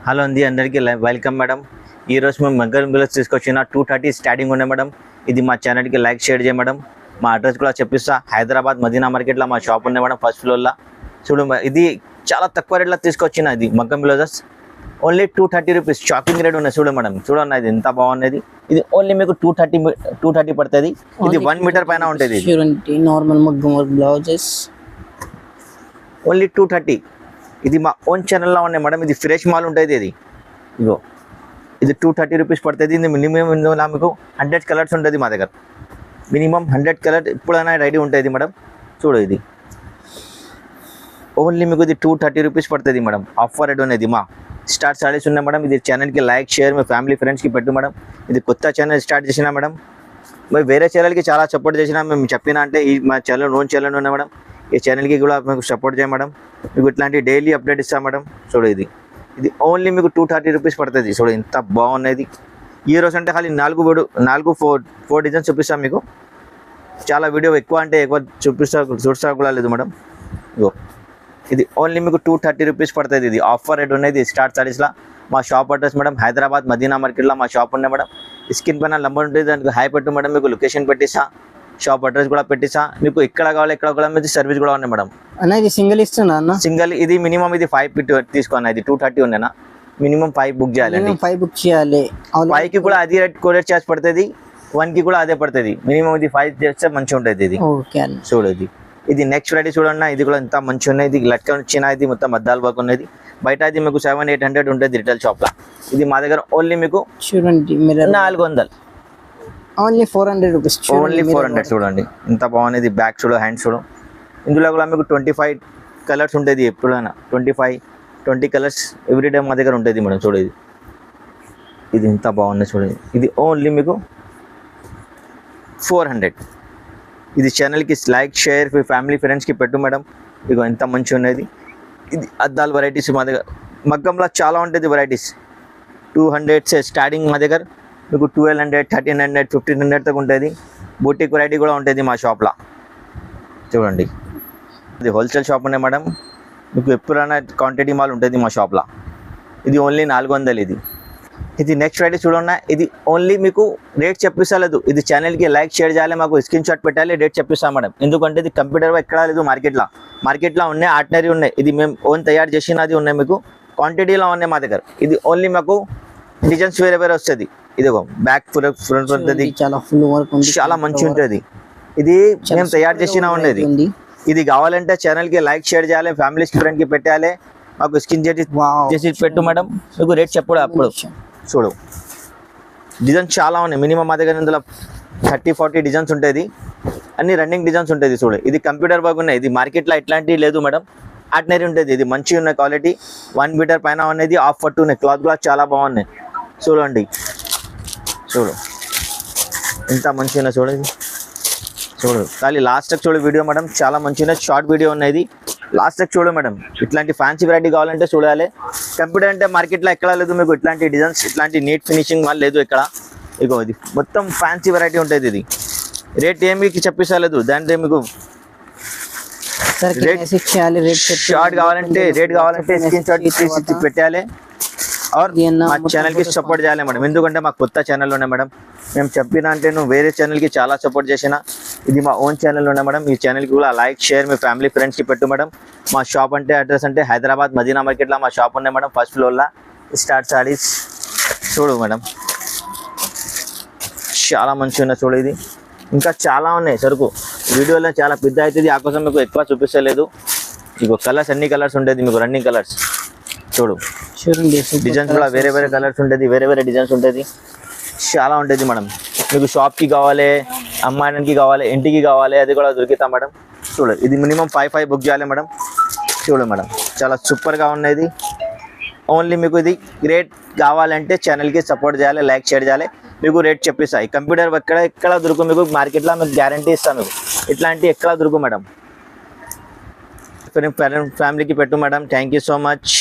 Hello అండి, అందరికీ welcome madam. ఈరోజు మేము మగ్గం బిల్స్ తీసుకొచ్చిన 230 స్టార్టింగ్ ఉన్నాయి మేడం. ఇది మా ఛానల్కి లైక్ షేర్ చేయ మేడం. మా అడ్రస్ కూడా చెప్పిస్తా. హైదరాబాద్ మదీనా మార్కెట్లో మా షాప్ ఉన్నాయి మేడం, ఫస్ట్ ఫ్లోర్లో. చూడు, ఇది చాలా తక్కువ రేట్లో తీసుకొచ్చిన ఇది మగ్గం bills. Only 230 rupees. Shocking rate ఉన్నాయి చూడు మేడం. చూడన్న ఇది ఎంత బాగున్నది. ఇది ఓన్లీ మీకు 230 పడుతుంది. ఇది 1 మీటర్ పైన ఉంటుంది. నార్మల్ మగ్గం వర్క్ బ్లౌజెస్ ఓన్లీ 230. ఇది మా ఓన్ ఛానల్లో ఉన్నాయి మేడం. ఇది ఫ్రెష్ మాల్ ఉంటుంది. ఇది ఇగో ఇది 230 రూపీస్ పడుతుంది. ఇది మినిమం ఇందులో మీకు 100 కలర్స్ ఉంటుంది మా దగ్గర. మినిమం 100 కలర్ ఇప్పుడైనా రెడీ ఉంటుంది మేడం. చూడు, ఇది ఓన్లీ మీకు ఇది 230 రూపీస్ పడుతుంది మేడం. ఆఫర్ రేట్ ఉన్నది. మా స్టార్ సారీస్ ఉన్నాయి మేడం. ఇది ఛానల్కి లైక్ షేర్ మీ ఫ్యామిలీ ఫ్రెండ్స్కి పెట్టు మేడం. ఇది కొత్త ఛానల్ స్టార్ట్ చేసినా మేడం. మరి వేరే ఛానల్కి చాలా సపోర్ట్ చేసినా మేము చెప్పినా అంటే ఈ మా ఛానల్ ఓన్ ఛానల్ ఉన్నాయి మేడం. ఈ ఛానల్కి కూడా మీకు సపోర్ట్ చేయ మేడం. మీకు ఇట్లాంటి డైలీ అప్డేట్ ఇస్తాం మేడం. చూడు, ఇది ఓన్లీ మీకు 230 రూపీస్ పడుతుంది. చూడు ఎంత బాగున్నది. ఈ రోజు అంటే ఖాళీ 4 డిజైన్స్ చూపిస్తాం మీకు. చాలా వీడియో ఎక్కువ అంటే ఎక్కువ చూపిస్తా కూడా లేదు మేడం. ఇగో ఇది ఓన్లీ మీకు 230 రూపీస్ పడుతుంది. ఇది ఆఫర్ రేట్ ఉన్నది స్టార్ సారీస్లో. మా shop address madam Hyderabad Madina మార్కెట్లో మా షాప్ ఉన్నాయి మేడం. స్క్రీన్ పైన నంబర్ ఉంటుంది, దానికి హై పెట్టు మేడం. మీకు లొకేషన్ పెట్టిస్తా, షాప్ అడ్రస్ కూడా పెట్టిస్తా. మీకు ఎక్కడ కావాలి ఎక్కడ కూడా మీకు సర్వీస్ కూడా ఉన్నాయి మేడం. అన్న ఇది సింగిల్ ఇస్తున్నా అన్న? సింగిల్ ఇది మినిమం ఇది 5 తీసుకున్నా. ఇది 230 ఉండేనా, మినిమం 5 బుక్ చేయాలండి. 5 బుక్ చేయాలి. 5కి కూడా అది రేట్ కొరియర్ చార్జ్ పడుతుంది. 1కి కూడా అదే పడుతుంది. మినిమం ఇది 5 చేస్తే మంచిగా ఉంటుంది. ఇది చూడు, ఇది నెక్స్ట్ వెరైటీ చూడండి. ఇది కూడా ఎంత మంచిగా ఉన్నాయి. ఇది లట్కన్ వచ్చిన ఇది మొత్తం అద్దాలు బాగా ఉన్నది. బయట అది మీకు 700-800 ఉంటుంది రిటైల్ షాప్లో. ఇది మా దగ్గర ఓన్లీ మీకు చూడండి 400. Only 400 rupees. ఓన్లీ 400. చూడండి ఎంత బాగున్నది. బ్యాక్ చూడు, హ్యాండ్స్ చూడు. ఇందులో కూడా మీకు 25 కలర్స్ ఉంటుంది. ఎప్పుడైనా 20 కలర్స్ ఎవ్రీడే మా దగ్గర ఉంటుంది మేడం. చూడు, ఇది ఎంత బాగుంది. చూడండి, ఇది ఓన్లీ మీకు 400. ఇది ఛానల్కి లైక్ షేర్ మీ ఫ్యామిలీ ఫ్రెండ్స్కి పెట్టు మేడం. ఇగో ఎంత మంచిగా ఉన్నది. ఇది అద్దాలు వెరైటీస్ మా దగ్గర. మగ్గంలో చాలా ఉంటుంది వెరైటీస్. 200 స్టార్టింగ్ మా దగ్గర మీకు 1200, 1300, 1500 దాకా ఉంటుంది. బూటిక్ వెరైటీ కూడా ఉంటుంది మా షాప్లో. చూడండి, ఇది హోల్సేల్ షాప్ ఉన్నాయి మేడం. మీకు ఎప్పుడైనా క్వాంటిటీ మాల్ ఉంటుంది మా షాప్లో. ఇది ఓన్లీ 400. ఇది నెక్స్ట్ వెరైటీ చూడండి. ఇది ఓన్లీ మీకు రేట్ చెప్పిస్తలేదు. ఇది ఛానల్కి లైక్ షేర్ చేయాలి, మాకు స్క్రీన్ షాట్ పెట్టాలి, రేట్ చెప్పిస్తాం మేడం. ఎందుకంటే ఇది కంప్యూటర్ ఎక్కడా లేదు మార్కెట్లో ఉన్నాయి. ఆర్డినరీ ఉన్నాయి. ఇది మేము ఓన్ తయారు చేసినది ఉన్నాయి. మీకు క్వాంటిటీలో ఉన్నాయి మా దగ్గర. ఇది ఓన్లీ మాకు డిజైన్స్ వేరే వస్తుంది. ఇదిగో బ్యాక్ ఫ్రంట్ ఉంటుంది. చాలా మంచిగా ఉంటుంది. ఇది మేము తయారు చేసిన ఉండేది. ఇది కావాలంటే ఛానల్కి లైక్ షేర్ చేయాలి, ఫ్యామిలీ ఫ్రెండ్కి పెట్టాలి, మాకు స్క్రీన్ చేసి పెట్టు మేడం. మీకు రేట్ చెప్పడు అప్పుడు. చూడు, డిజైన్స్ చాలా ఉన్నాయి. మినిమం మా దగ్గర ఇందులో 30-40 డిజైన్స్ ఉంటుంది. అన్ని రన్నింగ్ డిజైన్స్ ఉంటుంది. చూడు, ఇది కంప్యూటర్ వర్క్ ఉన్నాయి. ఇది మార్కెట్లో ఇట్లాంటివి లేదు మేడం. ఆర్డినరీ ఉంటుంది. ఇది మంచిగా ఉన్న క్వాలిటీ. 1 మీటర్ పైన ఉన్నది. ఆఫ్ పట్టు ఉన్నాయి. క్లాత్ కూడా చాలా బాగున్నాయి. చూడండి, చూడు ఎంత మంచిగా చూడండి. చూడు, ఖాళీ లాస్ట్కి చూడు వీడియో మేడం. చాలా మంచిగా షార్ట్ వీడియో ఉన్నది. లాస్ట్కి చూడు మేడం. ఇట్లాంటి ఫ్యాన్సీ వెరైటీ కావాలంటే చూడాలి. కంప్యూటర్ అంటే మార్కెట్లో ఎక్కడ లేదు మీకు. ఇట్లాంటి డిజైన్స్, ఇట్లాంటి నీట్ ఫినిషింగ్ మాల్ లేదు ఇక్కడ. ఇగో ఇది మొత్తం ఫ్యాన్సీ వెరైటీ ఉంటుంది. ఇది రేట్ ఏమి చెప్పిస్తలేదు. దాంట్లో మీకు షార్ట్ కావాలంటే రేట్ కావాలంటే స్క్రీన్ షాట్ తీసి పెట్టాలి. మా ఛానల్కి సపోర్ట్ చేయాలి మేడం. ఎందుకంటే మాకు కొత్త ఛానల్ ఉన్నాయి మేడం. మేము చెప్పినా అంటే నువ్వు వేరే ఛానల్కి చాలా సపోర్ట్ చేసిన. ఇది మా ఓన్ ఛానల్ ఉన్నాయి మేడం. ఈ ఛానల్కి కూడా లైక్ షేర్ మీ ఫ్యామిలీ ఫ్రెండ్స్కి పెట్టు మేడం. మా షాప్ అంటే అడ్రస్ అంటే హైదరాబాద్ మదీనా మార్కెట్లో మా షాప్ ఉన్నాయి మేడం, ఫస్ట్ ఫ్లోర్లో. స్టార్ సారీస్ చూడు మేడం, చాలా మంచిగా ఉన్నాయి. చూడు, ఇది ఇంకా చాలా ఉన్నాయి సరుకు. వీడియోలో చాలా పెద్ద అవుతుంది, ఆ కోసం మీకు ఎక్కువ చూపిస్తలేదు. ఇగో కలర్స్, అన్ని కలర్స్ ఉంటుంది మీకు, రన్నింగ్ కలర్స్. చూడు, డిజైన్స్ కూడా వేరే కలర్స్ ఉంటుంది, వేరే డిజైన్స్ ఉంటుంది. చాలా ఉంటుంది మేడం. మీకు షాప్కి కావాలి, అమ్మాయికి కావాలి, ఇంటికి కావాలి, అది కూడా దొరుకుతాం మేడం. చూడు, ఇది మినిమం 5 బుక్ చేయాలి మేడం. చూడు మేడం, చాలా సూపర్గా ఉన్నది. ఓన్లీ మీకు ఇది రేట్ కావాలంటే ఛానల్కి సపోర్ట్ చేయాలి, లైక్ షేర్ చేయాలి. మీకు రేట్ చెప్పిస్తాయి. కంప్యూటర్ ఎక్కడ దొరుకు మీకు మార్కెట్లో. మీకు గ్యారంటీ ఇస్తాను. మీకు ఇట్లాంటి ఎక్కడ దొరుకు మేడం. ఫ్యామిలీకి పెట్టు madam. Thank you so much.